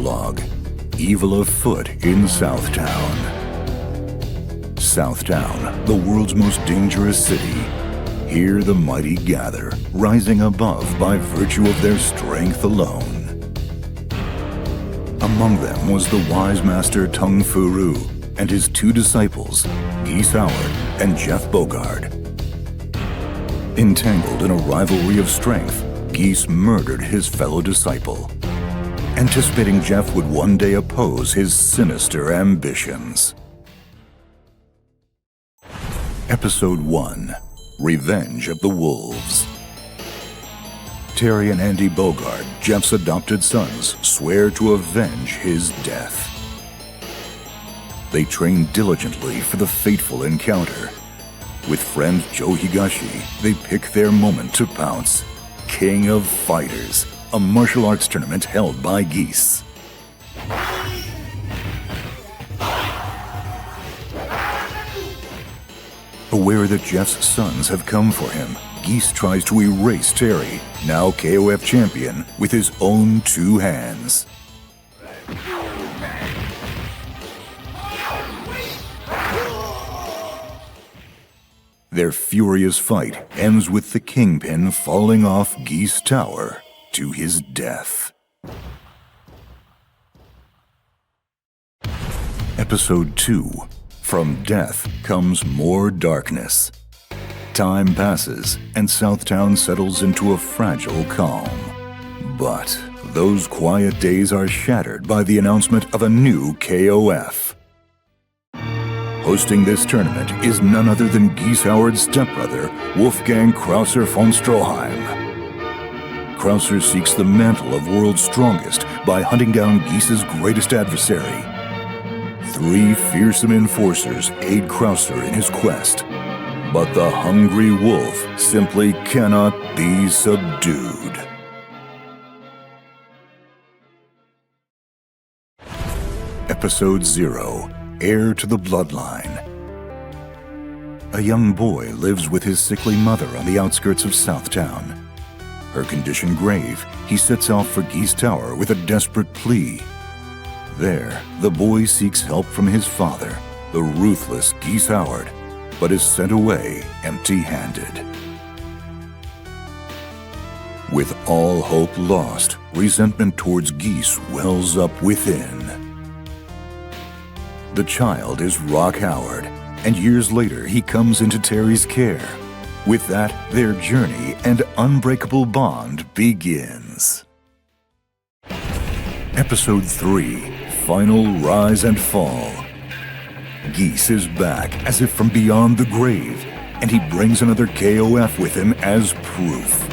Prologue. Evil afoot in Southtown. Southtown, the world's most dangerous city. Here the mighty gather, rising above by virtue of their strength alone. Among them was the wise master Tung Fu and his two disciples, Geese Howard and Jeff Bogard. Entangled in a rivalry of strength, Geese murdered his fellow disciple, anticipating Jeff would one day oppose his sinister ambitions. Episode 1: Revenge of the Wolves. Terry and Andy Bogard, Jeff's adopted sons, swear to avenge his death. They train diligently for the fateful encounter. With friend Joe Higashi, they pick their moment to pounce. King of Fighters, a martial arts tournament held by Geese. Aware that Jeff's sons have come for him, Geese tries to erase Terry, now KOF champion, with his own two hands. Their furious fight ends with the Kingpin falling off Geese Tower to his death. Episode 2: From death comes more darkness. Time passes, and Southtown settles into a fragile calm. But those quiet days are shattered by the announcement of a new KOF. Hosting this tournament is none other than Geese Howard's stepbrother, Wolfgang Krauser von Stroheim. Krauser seeks the mantle of world's strongest by hunting down Geese's greatest adversary. 3 fearsome enforcers aid Krauser in his quest, but the hungry wolf simply cannot be subdued. Episode 0: Heir to the Bloodline. A young boy lives with his sickly mother on the outskirts of Southtown. Her condition grave, he sets out for Geese Tower with a desperate plea. There, the boy seeks help from his father, the ruthless Geese Howard, but is sent away empty-handed. With all hope lost, resentment towards Geese wells up within. The child is Rock Howard, and years later he comes into Terry's care. With that, their journey and unbreakable bond begins. Episode 3: Final Rise and Fall. Geese is back as if from beyond the grave, and he brings another KOF with him as proof.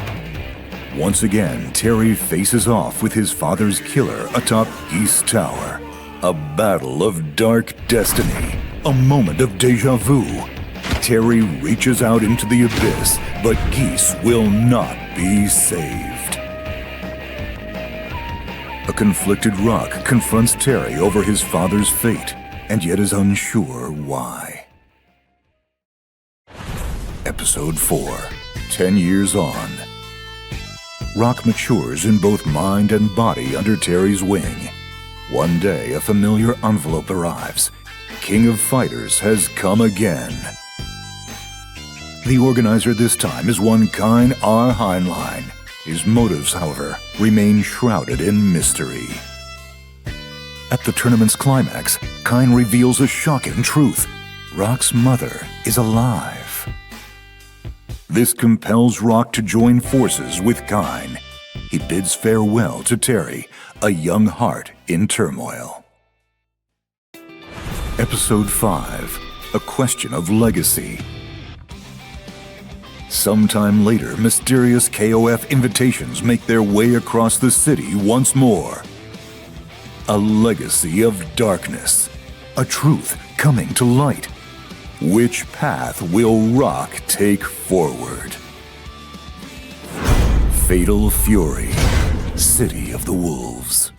Once again, Terry faces off with his father's killer atop Geese Tower. A battle of dark destiny, a moment of deja vu. Terry reaches out into the abyss, but Geese will not be saved. A conflicted Rock confronts Terry over his father's fate, and yet is unsure why. Episode 4: 10 Years On. Rock matures in both mind and body under Terry's wing. One day, a familiar envelope arrives. King of Fighters has come again. The organizer this time is one Kine R. Heinlein. His motives, however, remain shrouded in mystery. At the tournament's climax, Kine reveals a shocking truth. Rock's mother is alive. This compels Rock to join forces with Kine. He bids farewell to Terry, a young heart in turmoil. Episode 5: A Question of Legacy. Sometime later, mysterious KOF invitations make their way across the city once more. A legacy of darkness, a truth coming to light. Which path will Rock take forward? Fatal Fury, City of the Wolves.